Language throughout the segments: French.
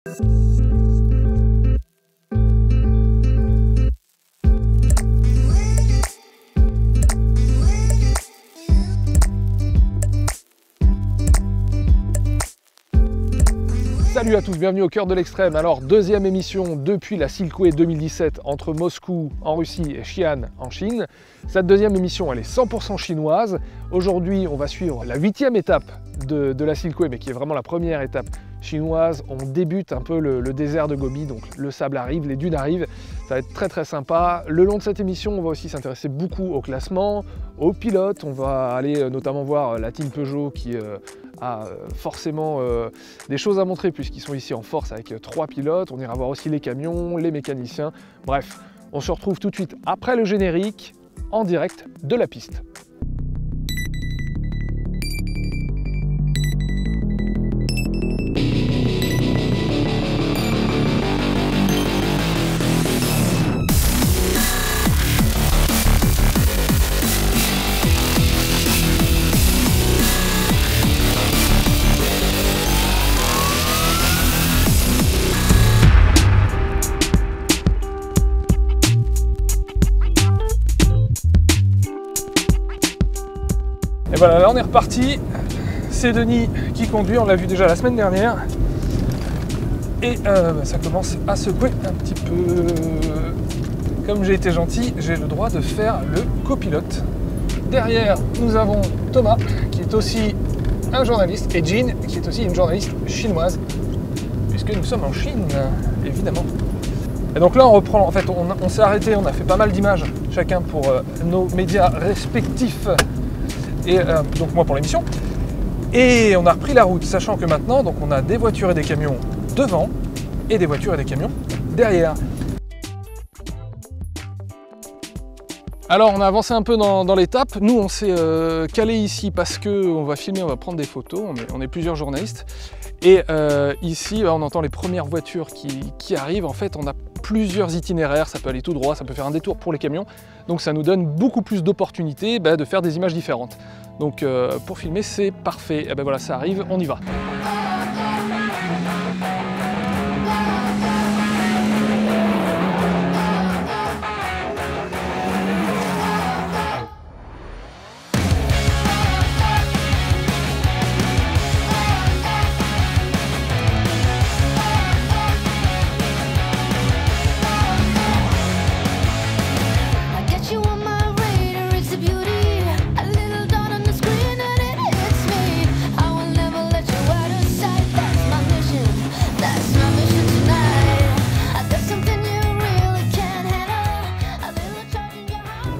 Salut à tous, bienvenue au cœur de l'extrême. Alors, deuxième émission depuis la Silkway 2017 entre Moscou en Russie et Xi'an en Chine. Cette deuxième émission, elle est 100% chinoise. Aujourd'hui, on va suivre la 8e étape de la Silkway, mais qui est vraiment la première étape chinoise. On débute un peu le désert de Gobi, donc le sable arrive, les dunes arrivent. Ça va être très très sympa. Le long de cette émission, on va aussi s'intéresser beaucoup au classement, aux pilotes. On va aller notamment voir la team Peugeot qui a forcément des choses à montrer puisqu'ils sont ici en force avec 3 pilotes. On ira voir aussi les camions, les mécaniciens. Bref, on se retrouve tout de suite après le générique en direct de la piste. Et voilà, là on est reparti. C'est Denis qui conduit, on l'a vu déjà la semaine dernière. Et ça commence à secouer un petit peu. Comme j'ai été gentil, j'ai le droit de faire le copilote. Derrière, nous avons Thomas, qui est aussi un journaliste, et Jean, qui est aussi une journaliste chinoise, puisque nous sommes en Chine, évidemment. Et donc là on reprend, en fait on s'est arrêté, on a fait pas mal d'images, chacun pour nos médias respectifs. Et donc moi pour l'émission, et on a repris la route, sachant que maintenant donc on a des voitures et des camions devant et des voitures et des camions derrière. Alors on a avancé un peu dans l'étape. Nous on s'est calé ici parce que on va filmer, on va prendre des photos, on est plusieurs journalistes, et ici on entend les premières voitures qui arrivent. En fait on a plusieurs itinéraires, ça peut aller tout droit, ça peut faire un détour pour les camions, donc ça nous donne beaucoup plus d'opportunités de faire des images différentes. Donc pour filmer c'est parfait. Et ben voilà, ça arrive, on y va.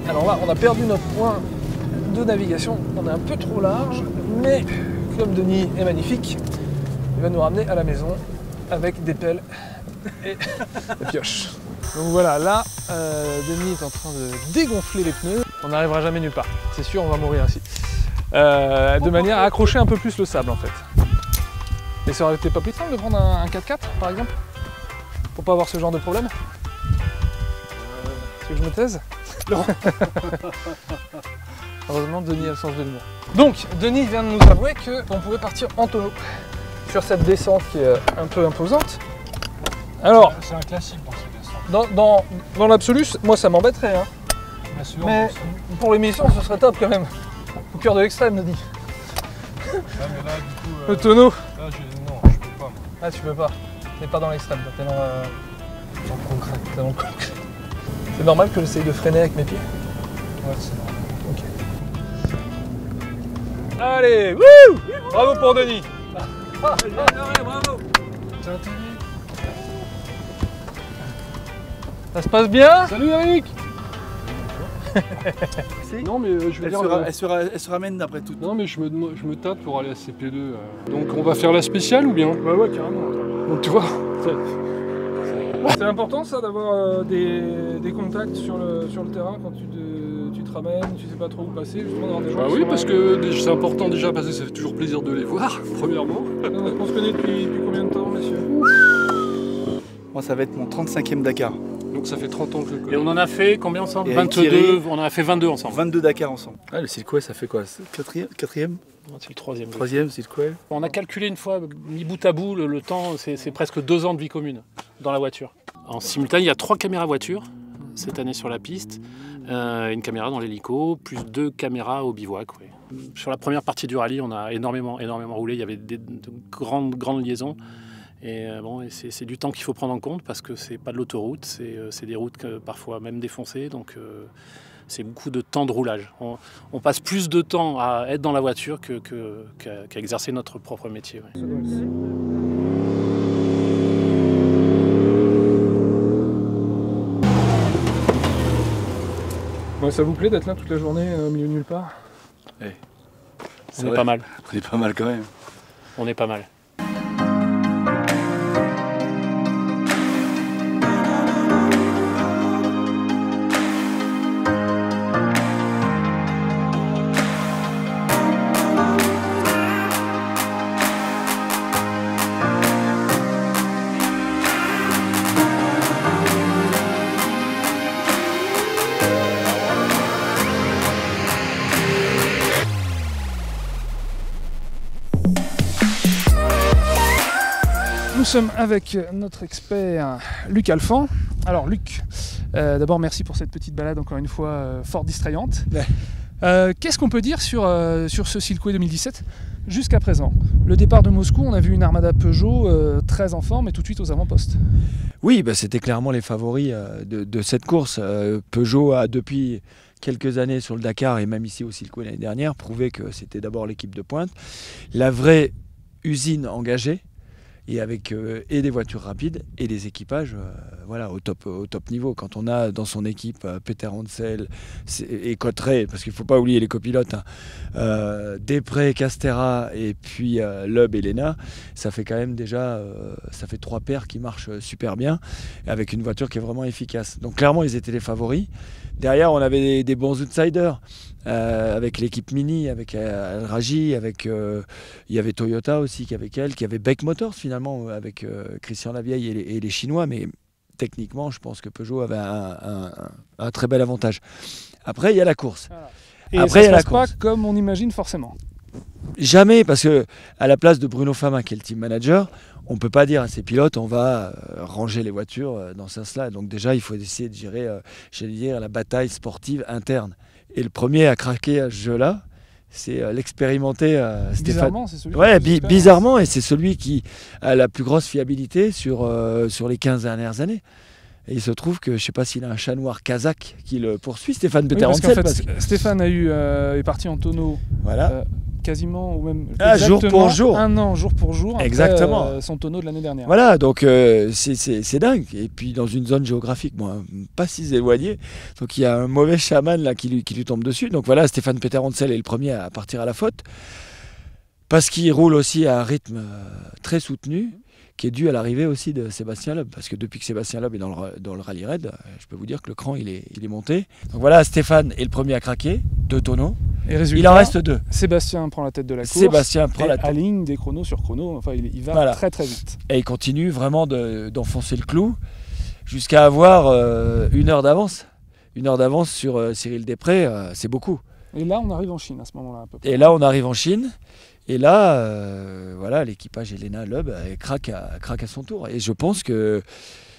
Alors là, on a perdu notre point de navigation, on est un peu trop large, mais comme Denis est magnifique, il va nous ramener à la maison avec des pelles et des pioches. Donc voilà, là, Denis est en train de dégonfler les pneus. On n'arrivera jamais nulle part, c'est sûr, on va mourir ainsi. De manière à accrocher un peu plus le sable en fait. Et ça aurait été pas plus simple de prendre un 4x4 par exemple, pour pas avoir ce genre de problème? Est-ce que je me taise? Non. Heureusement, Denis a le sens de l'humour. Donc, Denis vient de nous avouer qu'on pouvait partir en tonneau sur cette descente qui est un peu imposante. Alors, c'est un classique dans ces descentes. Dans l'absolu, moi ça m'embêterait. Hein. Bien sûr, mais pour l'émission, ce serait top quand même. Au cœur de l'extrême, Denis. Ouais, mais là, du coup, le tonneau. Là, non, je peux pas. Moi. Ah, tu peux pas. T'es pas dans l'extrême, t'es dans le concret. T'es dans le concret. C'est normal que j'essaye de freiner avec mes pieds? Ouais, c'est normal. Ok. Allez, wouh! Bravo pour Denis! Bravo! Tiens, ça se passe bien? Salut Eric! Non mais je veux dire, elle se ramène d'après tout. non mais je me tâte pour aller à CP2. Donc on va faire la spéciale ou bien? Bah ouais, carrément. Donc tu vois. C'est important ça d'avoir des contacts sur le terrain quand tu te ramènes, tu sais pas trop où passer, justement d'avoir des gens. Bah oui, parce que c'est important déjà parce que ça fait toujours plaisir de les voir, premièrement. On se connaît depuis combien de temps, monsieur? Moi, ça va être mon 35e Dakar. Donc ça fait 30 ans que je le Et connais. on en a fait combien ensemble? Et avec 22, Thierry, on en a fait 22 ensemble. 22 Dakar ensemble. Ah, le Silkoué, ça fait quoi? Quatrième? Non, c'est le troisième. Troisième Silkoué? On a calculé une fois, mis bout à bout, le temps, c'est presque 2 ans de vie commune dans la voiture. En simultané, il y a 3 caméras voitures cette année sur la piste, une caméra dans l'hélico, plus 2 caméras au bivouac. Ouais. Sur la première partie du rallye, on a énormément roulé, il y avait de grandes liaisons. Et bon, c'est du temps qu'il faut prendre en compte parce que c'est pas de l'autoroute, c'est des routes parfois même défoncées, donc c'est beaucoup de temps de roulage. On passe plus de temps à être dans la voiture qu'à exercer notre propre métier. Ouais. Bon, ça vous plaît d'être là toute la journée au milieu de nulle part? On est pas mal. On est pas mal quand même. On est pas mal. Nous sommes avec notre expert Luc Alphand. Alors Luc, d'abord merci pour cette petite balade encore une fois fort distrayante. Ouais. Qu'est-ce qu'on peut dire sur ce Silkoué 2017 jusqu'à présent? Le départ de Moscou, on a vu une armada Peugeot très en forme et tout de suite aux avant-postes. Oui, bah, c'était clairement les favoris de cette course. Peugeot a depuis quelques années sur le Dakar et même ici au Silkoué l'année dernière prouvé que c'était d'abord l'équipe de pointe. La vraie usine engagée. Et avec et des voitures rapides et des équipages voilà, au top niveau. Quand on a dans son équipe Peter Hansel et Cotterêts, parce qu'il ne faut pas oublier les copilotes, hein, Després, Castera et puis Loeb et Lena, ça fait quand même déjà ça fait 3 paires qui marchent super bien avec une voiture qui est vraiment efficace. Donc clairement ils étaient les favoris. Derrière on avait des bons outsiders. Avec l'équipe Mini, avec Al Raji, avec il y avait Toyota aussi qui avait qui avait Beck Motors finalement avec Christian Lavieille et les Chinois, mais techniquement je pense que Peugeot avait un très bel avantage. Après il y a la course. Voilà. Et Après, ça ne se passe pas comme on imagine forcément. Jamais, parce que à la place de Bruno Fama qui est le team manager, on ne peut pas dire à ses pilotes on va ranger les voitures dans ce sens-là. Donc déjà il faut essayer de gérer, j'allais dire, la bataille sportive interne. Et le premier à craquer à ce jeu-là, c'est l'expérimenté Stéphane. Bizarrement, c'est celui Ouais, qui bizarrement, et c'est celui qui a la plus grosse fiabilité sur les 15 dernières années. Et il se trouve que, je ne sais pas s'il a un chat noir kazakh qui le poursuit, Stéphane Oui, parce Peter qu'en Hansel. fait, Stéphane est parti en tonneau Voilà. quasiment, ou même Jour pour jour. un an, jour pour jour, après, Exactement. son tonneau de l'année dernière. Voilà, donc c'est dingue. Et puis dans une zone géographique pas si éloignée, donc il y a un mauvais chaman là, qui lui tombe dessus. Donc voilà, Stéphane Peter Hansel est le premier à partir à la faute, parce qu'il roule aussi à un rythme très soutenu, qui est dû à l'arrivée aussi de Sébastien Loeb. Parce que depuis que Sébastien Loeb est dans le rallye raid, je peux vous dire que le cran il est monté. Donc voilà, Stéphane est le premier à craquer, 2 tonneaux. Et résultat, Il en reste 2. Sébastien prend la tête de la course. Sébastien prend et la tête. aligne des chronos sur chrono. Enfin, il va Voilà. très très vite. Et il continue vraiment d'enfoncer le clou jusqu'à avoir 1 heure d'avance. 1 heure d'avance sur Cyril Després, c'est beaucoup. Et là, on arrive en Chine à ce moment-là. À peu près. Et là, on arrive en Chine. Et là, voilà, l'équipage Elena Loeb craque à son tour. Et je pense que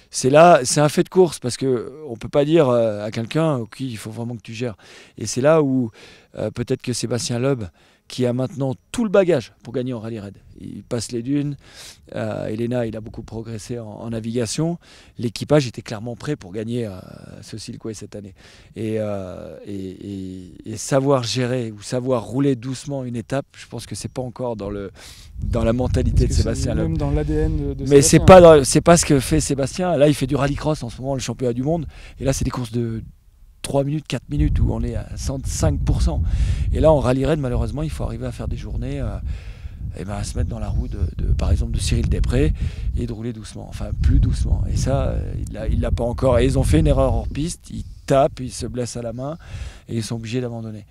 c'est un fait de course, parce qu'on ne peut pas dire à quelqu'un ok, il faut vraiment que tu gères. Et c'est là où peut-être que Sébastien Loeb, qui a maintenant tout le bagage pour gagner en rallye raid. Il passe les dunes. Elena, il a beaucoup progressé en navigation. L'équipage était clairement prêt pour gagner ce Silkoué cette année. Et savoir gérer ou savoir rouler doucement une étape, je pense que c'est pas encore dans la mentalité de Sébastien Loeb. Même dans l'ADN de Mais Sébastien. c'est pas ce que fait Sébastien. Là, il fait du rallycross en ce moment, le championnat du monde. Et là, c'est des courses de 3 minutes, 4 minutes où on est à 105%. Et là, en rallye raid, malheureusement, il faut arriver à faire des journées, à se mettre dans la roue par exemple, de Cyril Després et de rouler doucement, enfin plus doucement. Et ça, il l'a pas encore. Et ils ont fait une erreur hors piste, ils tapent, ils se blessent à la main et ils sont obligés d'abandonner.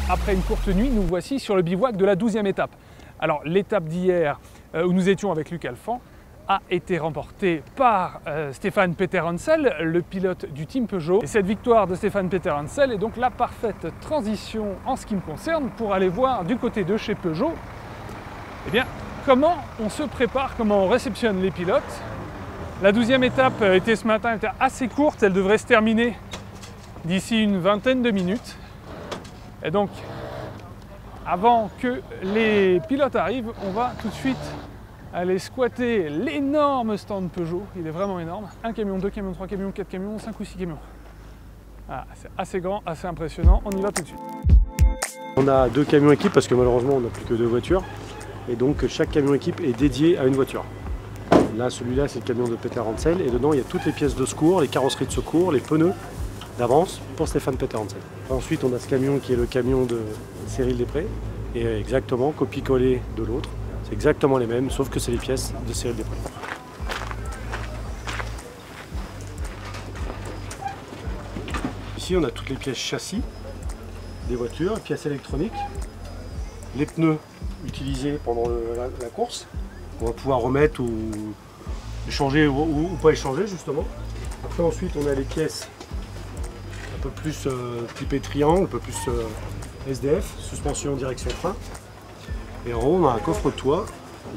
après une courte nuit, nous voici sur le bivouac de la 12e étape. Alors l'étape d'hier, où nous étions avec Luc Alphand, a été remportée par Stéphane Peter Hansel, le pilote du team Peugeot. Et cette victoire de Stéphane Peter Hansel est donc la parfaite transition en ce qui me concerne pour aller voir du côté de chez Peugeot, eh bien, comment on se prépare, comment on réceptionne les pilotes. La 12e étape était ce matin était assez courte, elle devrait se terminer d'ici une vingtaine de minutes. Et donc, avant que les pilotes arrivent, on va tout de suite aller squatter l'énorme stand Peugeot. Il est vraiment énorme. Un camion, deux camions, trois camions, quatre camions, 5 ou 6 camions. Ah, c'est assez grand, assez impressionnant. On y va tout de suite. On a 2 camions équipes parce que malheureusement on n'a plus que 2 voitures. Et donc chaque camion équipe est dédié à une voiture. Là, celui-là, c'est le camion de Peter Hansel. Et dedans, il y a toutes les pièces de secours, les carrosseries de secours, les pneus d'avance pour Stéphane Peter Hansel. Ensuite, on a ce camion qui est le camion de Cyril Després. Et exactement, copie-collé de l'autre. C'est exactement les mêmes, sauf que c'est les pièces de Cyril Després. Ici, on a toutes les pièces châssis des voitures, les pièces électroniques, les pneus utilisés pendant la course. On va pouvoir remettre ou échanger ou pas échanger justement. Après ensuite on a les pièces un peu plus typées triangle, un peu plus SDF, suspension direction frein. Et en haut on a un coffre-toit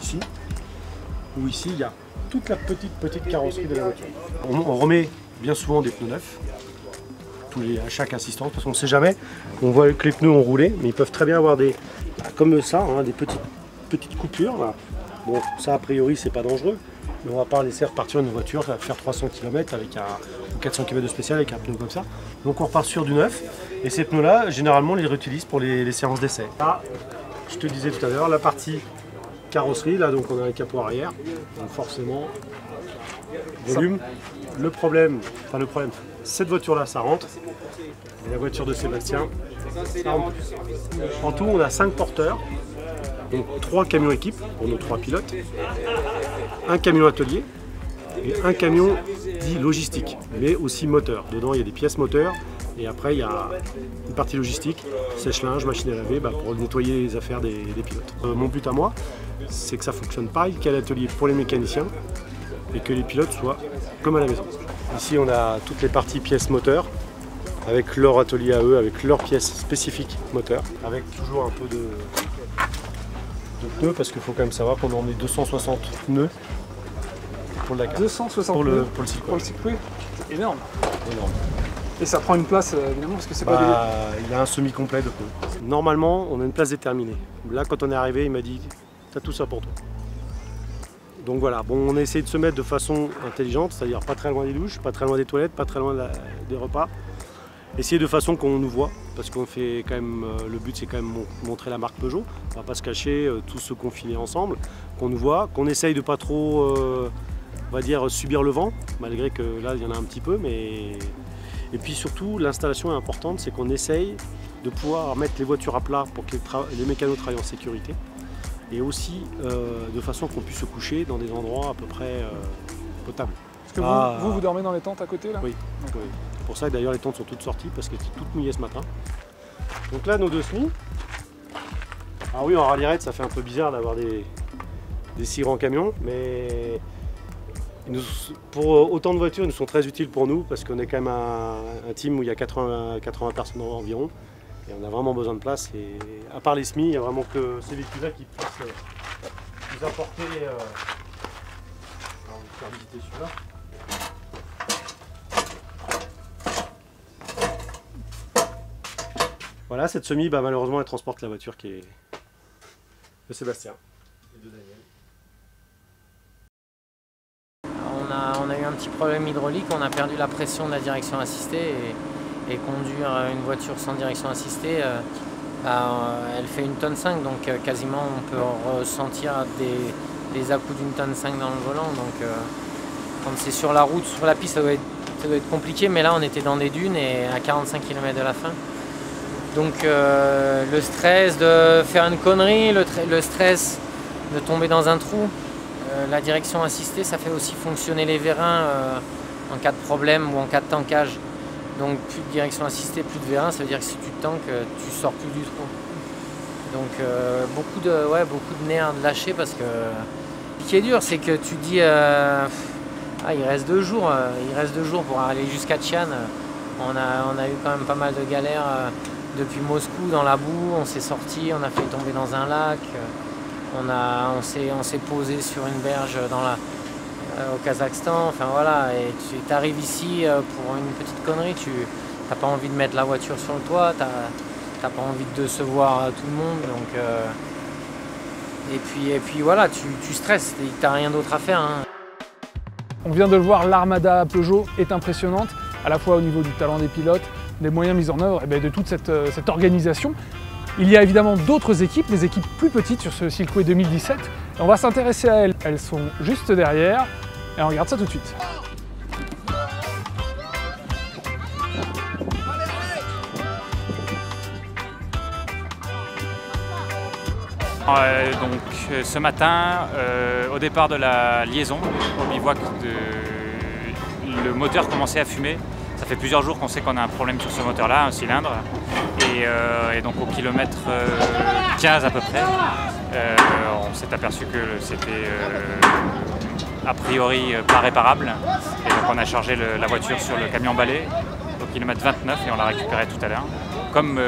ici, où ici il y a toute la petite carrosserie de la voiture. On remet bien souvent des pneus neufs à chaque assistance parce qu'on ne sait jamais. On voit que les pneus ont roulé, mais ils peuvent très bien avoir des comme ça, hein, des petites coupures. Là. Bon, ça a priori c'est pas dangereux, mais on va pas laisser repartir une voiture, ça va faire 300 km avec ou 400 km de spécial avec un pneu comme ça. Donc on repart sur du neuf, et ces pneus là, généralement on les réutilise pour les séances d'essai. Là, je te disais tout à l'heure, la partie carrosserie, là donc on a un capot arrière, donc forcément, volume. Le problème, cette voiture là ça rentre, et la voiture de Sébastien, ça rentre plus. En tout on a 5 porteurs. Donc 3 camions équipes pour nos 3 pilotes, un camion atelier et un camion dit logistique, mais aussi moteur. Dedans il y a des pièces moteurs et après il y a une partie logistique, sèche-linge, machine à laver pour nettoyer les affaires des pilotes. Mon but à moi, c'est que ça fonctionne pareil qu'à l'atelier pour les mécaniciens et que les pilotes soient comme à la maison. Ici on a toutes les parties pièces moteurs avec leur atelier à eux, avec leurs pièces spécifiques moteurs, avec toujours un peu de pneus parce qu'il faut quand même savoir qu'on a emmené 260 pneus pour le Dakar. 260 pour pneus le circuit. Pour le circuit, c'est énorme. Énorme. Et ça prend une place évidemment parce que c'est pas des... Il a un semi-complet de pneus. Normalement, on a une place déterminée. Là, quand on est arrivé, il m'a dit t'as tout ça pour toi. Donc voilà, bon, on a essayé de se mettre de façon intelligente, c'est-à-dire pas très loin des douches, pas très loin des toilettes, pas très loin des repas. Essayer de façon qu'on nous voit, parce qu'on fait quand même, le but c'est quand même montrer la marque Peugeot. On va pas se cacher, tous se confiner ensemble, qu'on nous voit, qu'on essaye de pas trop, on va dire, subir le vent, malgré que là il y en a un petit peu, mais... Et puis surtout, l'installation est importante, c'est qu'on essaye de pouvoir mettre les voitures à plat pour que les mécanos travaillent en sécurité. Et aussi de façon qu'on puisse se coucher dans des endroits à peu près potables. Parce que vous dormez dans les tentes à côté là? Oui. Oui. C'est pour ça que d'ailleurs les tentes sont toutes sorties parce qu'elles étaient toutes mouillées ce matin. Donc là nos 2 semis. Alors oui, en rallye-raid ça fait un peu bizarre d'avoir des si grands camions, mais pour autant de voitures ils nous sont très utiles pour nous parce qu'on est quand même un team où il y a 80 personnes environ et on a vraiment besoin de place. Et à part les semis, il n'y a vraiment que ces véhicules-là qui puissent nous apporter. Alors, on va faire visiter celui-là. Voilà, cette semi, malheureusement, elle transporte la voiture qui est de Sébastien et de Daniel. On a eu un petit problème hydraulique, on a perdu la pression de la direction assistée et conduire une voiture sans direction assistée, elle fait 1,5 tonne, donc quasiment on peut ressentir des à-coups d'1,5 tonne dans le volant. Donc quand c'est sur la route, sur la piste, ça doit être compliqué, mais là on était dans des dunes et à 45 km de la fin. Donc le stress de faire une connerie, le stress de tomber dans un trou, la direction assistée ça fait aussi fonctionner les vérins en cas de problème ou en cas de tankage. Donc plus de direction assistée, plus de V1, ça veut dire que si tu tankes, tu sors plus du trou. Donc beaucoup de nerfs lâchés parce que ce qui est dur, c'est que tu dis il reste 2 jours, pour aller jusqu'à Xi'an. On a eu quand même pas mal de galères depuis Moscou dans la boue, on s'est sorti, on a fait tomber dans un lac, on s'est posé sur une berge au Kazakhstan, enfin voilà, et tu arrives ici pour une petite connerie, tu n'as pas envie de mettre la voiture sur le toit, t'as pas envie de décevoir tout le monde, donc et puis voilà, tu stresses, t'as rien d'autre à faire. Hein. On vient de le voir, l'armada Peugeot est impressionnante, à la fois au niveau du talent des pilotes, des moyens mis en œuvre et de toute cette organisation. Il y a évidemment d'autres équipes, des équipes plus petites sur ce Silkway 2017. Et on va s'intéresser à elles. Elles sont juste derrière et on regarde ça tout de suite. Donc ce matin, au départ de la liaison, au bivouac, le moteur commençait à fumer. Ça fait plusieurs jours qu'on sait qu'on a un problème sur ce moteur-là, un cylindre. Et donc au kilomètre 15 à peu près, on s'est aperçu que c'était a priori pas réparable. Et donc on a chargé la voiture sur le camion balai au kilomètre 29 et on l'a récupéré tout à l'heure. Comme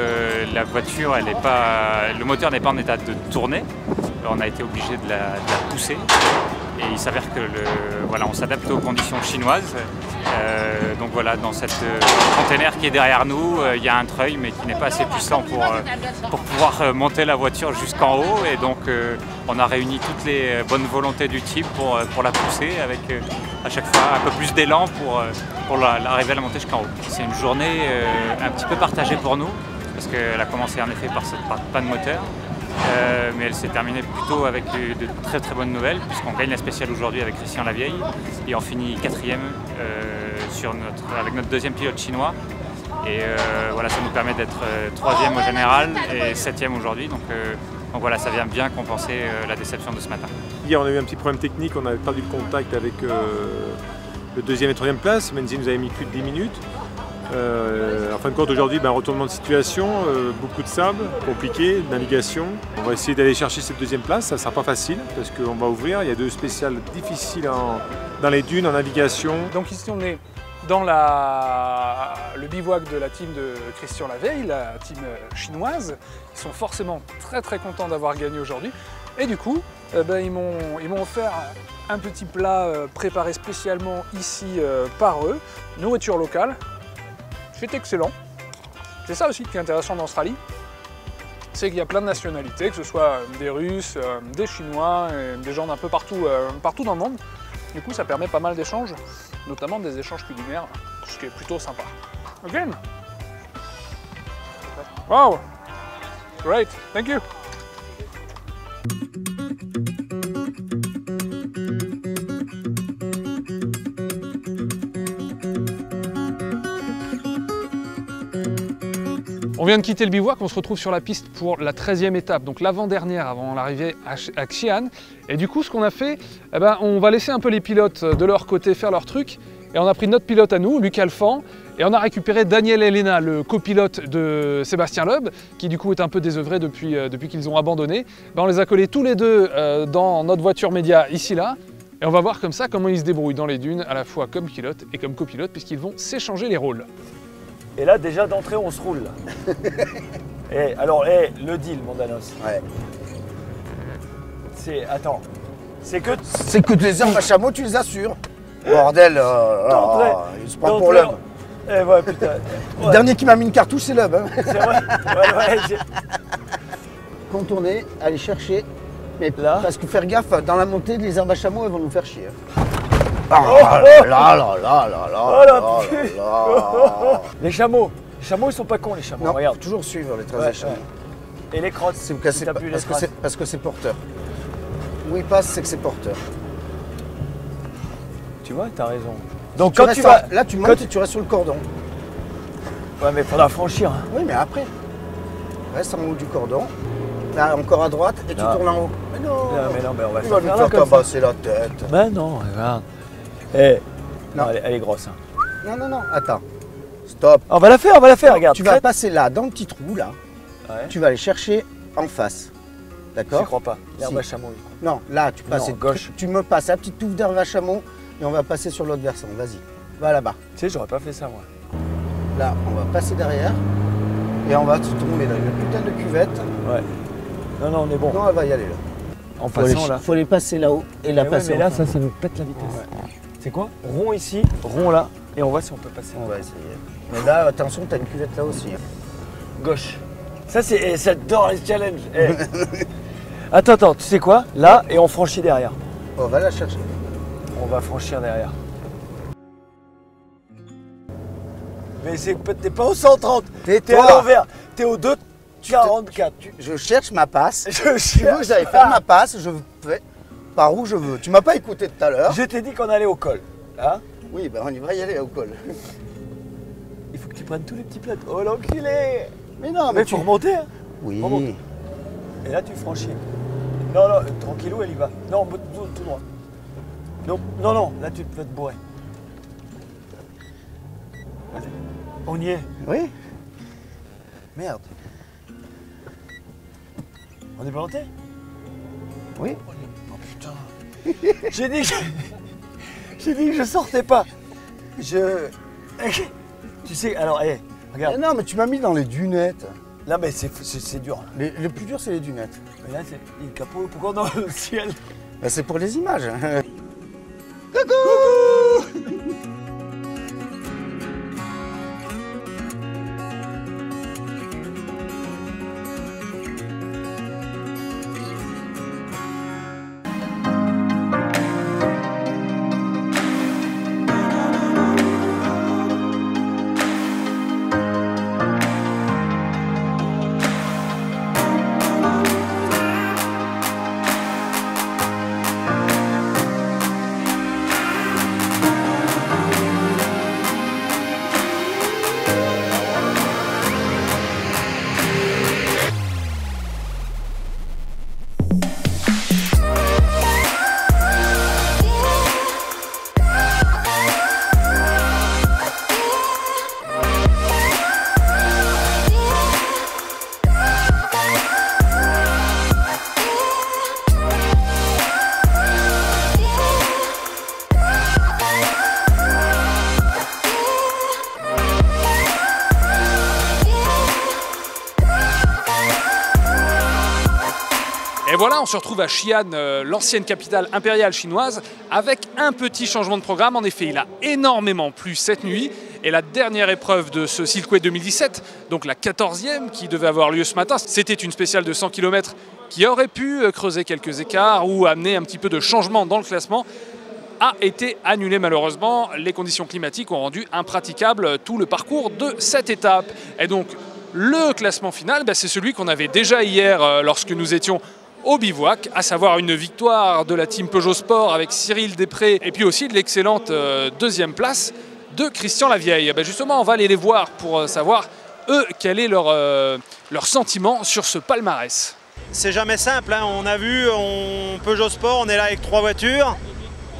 la voiture, le moteur n'est pas en état de tourner, on a été obligé de la pousser. Et il s'avère que on s'adapte aux conditions chinoises. Donc voilà, dans cette container qui est derrière nous, il y a un treuil mais qui n'est pas assez puissant pour pouvoir monter la voiture jusqu'en haut. Et donc on a réuni toutes les bonnes volontés du type pour la pousser avec à chaque fois un peu plus d'élan pour arriver à la monter jusqu'en haut. C'est une journée un petit peu partagée pour nous parce qu'elle a commencé en effet par cette panne moteur. Mais elle s'est terminée plutôt avec de très très bonnes nouvelles puisqu'on gagne la spéciale aujourd'hui avec Christian Lavieille et on finit 4e avec notre deuxième pilote chinois et voilà, ça nous permet d'être 3e au général et 7e aujourd'hui, donc voilà, ça vient bien compenser la déception de ce matin. Hier on a eu un petit problème technique, on avait perdu le contact avec le 2e et 3e place. Menzi nous avait mis plus de 10 minutes. En fin de compte, aujourd'hui, retournement de situation, beaucoup de sable, compliqué, de navigation. On va essayer d'aller chercher cette 2e place, ça ne sera pas facile parce qu'on va ouvrir. Il y a 2 spéciales difficiles dans les dunes, en navigation. Donc ici on est dans le bivouac de la team de Christian Lavieille, la team chinoise. Ils sont forcément très très contents d'avoir gagné aujourd'hui. Et du coup, ils m'ont offert un petit plat préparé spécialement ici par eux, nourriture locale. C'est excellent. C'est ça aussi qui est intéressant dans ce rallye, c'est qu'il y a plein de nationalités, que ce soit des Russes, des Chinois, et des gens d'un peu partout dans le monde. Du coup, ça permet pas mal d'échanges, notamment des échanges culinaires, ce qui est plutôt sympa. Again. Wow. Great. Thank you. On vient de quitter le bivouac, on se retrouve sur la piste pour la 13e étape, donc l'avant-dernière avant l'arrivée à Xi'an. Et du coup, ce qu'on a fait, on va laisser un peu les pilotes de leur côté faire leur truc. Et on a pris notre pilote à nous, Luc Alphand, et on a récupéré Daniel Elena, le copilote de Sébastien Loeb, qui du coup est un peu désœuvré depuis qu'ils ont abandonné. On les a collés tous les deux dans notre voiture média ici là. Et on va voir comme ça comment ils se débrouillent dans les dunes, à la fois comme pilote et comme copilote, puisqu'ils vont s'échanger les rôles. Et là, déjà d'entrée, on se roule. Le deal, mon Danos. Ouais. Attends. C'est que les herbes à chameau, tu les assures. Bordel, il se prend pour l'homme. Eh ouais, putain. Le dernier qui m'a mis une cartouche, c'est l'homme. Hein. C'est vrai. Ouais, Contourner, aller chercher. Mais là, parce que faire gaffe, dans la montée, les herbes à chameau, elles vont nous faire chier. Les chameaux, ils sont pas cons, les chameaux. Non, regarde. Toujours suivre les traces des chameaux. Et les crottes, c'est parce que c'est porteur. Où il passe, c'est que c'est porteur. Tu vois, t'as raison. Donc quand tu vas, là, tu montes et tu restes sur le cordon. Ouais, mais il faudra franchir. Oui, mais après, reste en haut du cordon. Là, encore à droite et tu tournes en haut. Mais non, on va il va nous faire tabasser la tête. Ben non, regarde. Non, elle est grosse. Hein. Non, attends. Stop. On va la faire, regarde. Tu vas passer là, dans le petit trou, là. Ouais. Tu vas aller chercher en face. D'accord? Je crois pas. L'herbe à chameau. Non, là, tu passes. Gauche. Tu me passes la petite touffe d'herbe à chameau et on va passer sur l'autre versant. Vas-y. Va là-bas. Tu sais, j'aurais pas fait ça, moi. Là, on va passer derrière. Et on va se tomber dans une putain de cuvette. Ouais. Non, on est bon. Non, elle va y aller là. En passant, là. Faut les passer là-haut et la passer. Mais là, ça nous pète la vitesse. Ouais. C'est quoi? Rond ici, rond là. Et on voit si on peut passer. On va essayer. Mais là, attention, t'as une cuvette là aussi. Gauche. Ça, c'est. J'adore les challenges. Attends, tu sais quoi? Là, et on franchit derrière. On va la chercher. On va franchir derrière. Mais t'es pas au 130. T'es à l'envers. T'es au 2,44. Je cherche ma passe. Je Tu veux cherche. que j'aille faire ma passe, je fais par où je veux. Tu m'as pas écouté tout à l'heure. Je t'ai dit qu'on allait au col. Hein? Oui, ben on y va y aller au col. Il faut que tu prennes tous les petits plateaux. Oh l'enculé! Mais non, Mais faut remonter. Hein? Oui. Remonte. Et là, tu franchis. Non, tranquillou, elle y va. Non, tout droit. Non, là, tu peux te bourrer. Vas-y. On y est. Oui. Merde. On est planté? Oui. Oh putain. J'ai dit que je sortais pas. Tu sais, alors, regarde. Mais non, mais tu m'as mis dans les dunettes. Là, mais c'est dur. Le plus dur, c'est les dunettes. Mais là, c'est le capot. Pourquoi dans le ciel? Ben, c'est pour les images. Et voilà, on se retrouve à Xi'an, l'ancienne capitale impériale chinoise, avec un petit changement de programme. En effet, il a énormément plu cette nuit. Et la dernière épreuve de ce Silkway 2017, donc la 14e qui devait avoir lieu ce matin, c'était une spéciale de 100 km qui aurait pu creuser quelques écarts ou amener un petit peu de changement dans le classement, a été annulée malheureusement. Les conditions climatiques ont rendu impraticable tout le parcours de cette étape. Et donc, le classement final, c'est celui qu'on avait déjà hier lorsque nous étions au bivouac, à savoir une victoire de la team Peugeot Sport avec Cyril Després et puis aussi de l'excellente deuxième place de Christian Lavieille. Justement, on va aller les voir pour savoir, eux, quel est leur sentiment sur ce palmarès. C'est jamais simple, hein. On a vu, Peugeot Sport, on est là avec 3 voitures.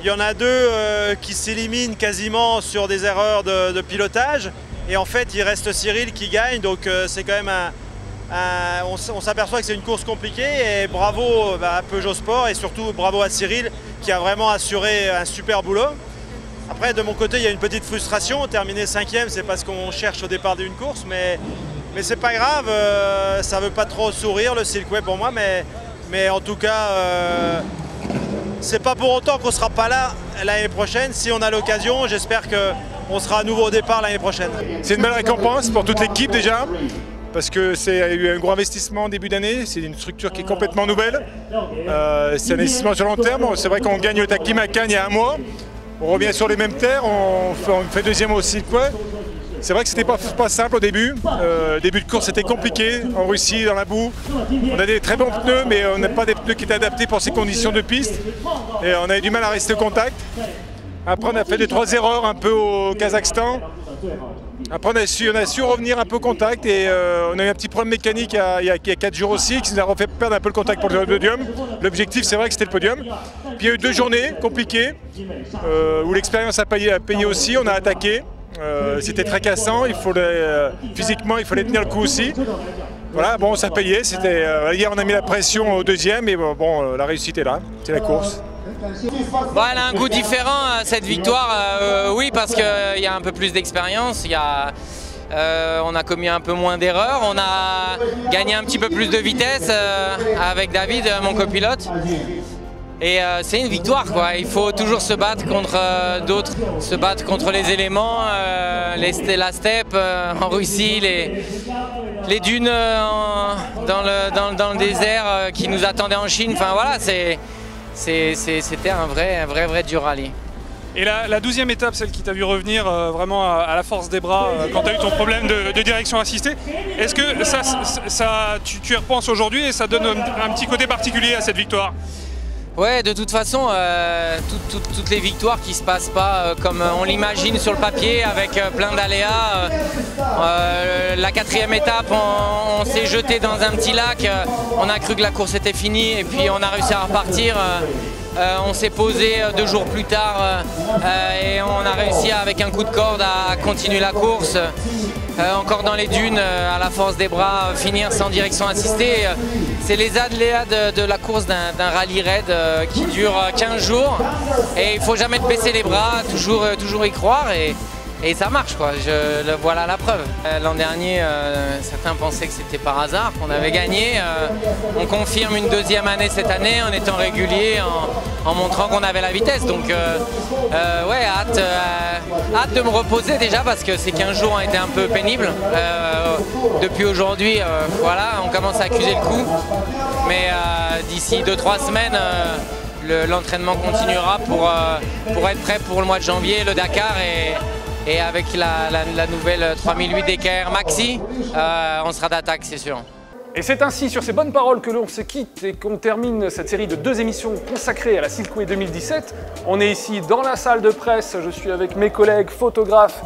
Il y en a 2 qui s'éliminent quasiment sur des erreurs de pilotage. Et en fait, il reste Cyril qui gagne, donc c'est quand même on s'aperçoit que c'est une course compliquée. Et bravo à Peugeot Sport et surtout bravo à Cyril qui a vraiment assuré un super boulot. Après, de mon côté, il y a une petite frustration. Terminer 5e, c'est parce qu'on cherche au départ d'une course, mais c'est pas grave. Ça veut pas trop sourire le Silkway pour moi, mais en tout cas, c'est pas pour autant qu'on sera pas là l'année prochaine. Si on a l'occasion, j'espère qu'on sera à nouveau au départ l'année prochaine. C'est une belle récompense pour toute l'équipe déjà, parce que c'est eu un gros investissement en début d'année. C'est une structure qui est complètement nouvelle. C'est un investissement sur long terme. C'est vrai qu'on gagne le Takima à Cannes il y a un mois. On revient sur les mêmes terres, on fait deuxième au Silkway. C'est vrai que c'était pas simple au début. Début de course c'était compliqué, en Russie, dans la boue. On a des très bons pneus, mais on n'a pas des pneus qui étaient adaptés pour ces conditions de piste. Et on avait du mal à rester au contact. Après on a fait 2-3 erreurs un peu au Kazakhstan. Après on a su revenir un peu au contact et on a eu un petit problème mécanique il y a 4 jours aussi qui nous a refait perdre un peu le contact pour le podium. L'objectif c'est vrai que c'était le podium. Puis il y a eu 2 journées compliquées où l'expérience a payé aussi, on a attaqué. C'était très cassant, physiquement il fallait tenir le coup aussi. Voilà, bon, ça payait. Hier on a mis la pression au deuxième et bon, la réussite est là, c'est la course. Bon, elle a un goût différent cette victoire, oui, parce qu'il y a un peu plus d'expérience. On a commis un peu moins d'erreurs, on a gagné un petit peu plus de vitesse avec David, mon copilote. Et c'est une victoire, quoi. Il faut toujours se battre contre d'autres, se battre contre les éléments, la steppe en Russie, les dunes dans le désert qui nous attendaient en Chine. Enfin voilà, c'était un vrai dur rallye. Et la 12e étape, celle qui t'a vu revenir vraiment à la force des bras quand tu as eu ton problème de direction assistée, est-ce que tu y repenses aujourd'hui et ça donne un petit côté particulier à cette victoire? Ouais, de toute façon, toutes les victoires qui ne se passent pas comme on l'imagine sur le papier, avec plein d'aléas. La 4e étape, on s'est jeté dans un petit lac, on a cru que la course était finie et puis on a réussi à repartir. On s'est posé 2 jours plus tard et on a réussi avec un coup de corde à continuer la course. Encore dans les dunes, à la force des bras, finir sans direction assistée. C'est les aléas de la course d'un rallye raid qui dure 15 jours. Et il ne faut jamais baisser les bras, toujours y croire. Et ça marche, quoi. Voilà la preuve. L'an dernier, certains pensaient que c'était par hasard, qu'on avait gagné. On confirme une 2e année cette année en étant régulier, en montrant qu'on avait la vitesse. Donc ouais, hâte de me reposer déjà parce que ces 15 jours ont été un peu pénibles. Depuis aujourd'hui, voilà, on commence à accuser le coup. Mais d'ici 2-3 semaines, l'entraînement continuera pour être prêt pour le mois de janvier, le Dakar. Et avec la nouvelle 3008 DKR Maxi, on sera d'attaque, c'est sûr. Et c'est ainsi, sur ces bonnes paroles, que l'on se quitte et qu'on termine cette série de 2 émissions consacrées à la Silkway 2017. On est ici dans la salle de presse, je suis avec mes collègues photographes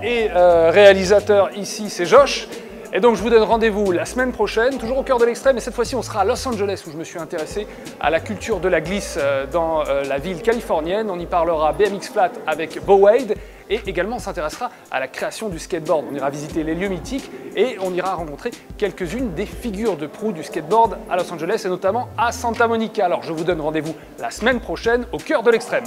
et réalisateurs. Ici, c'est Josh. Et donc je vous donne rendez-vous la semaine prochaine, toujours au cœur de l'extrême, et cette fois-ci on sera à Los Angeles où je me suis intéressé à la culture de la glisse dans la ville californienne. On y parlera BMX flat avec Bo Wade et également on s'intéressera à la création du skateboard. On ira visiter les lieux mythiques et on ira rencontrer quelques-unes des figures de proue du skateboard à Los Angeles et notamment à Santa Monica. Alors je vous donne rendez-vous la semaine prochaine au cœur de l'extrême.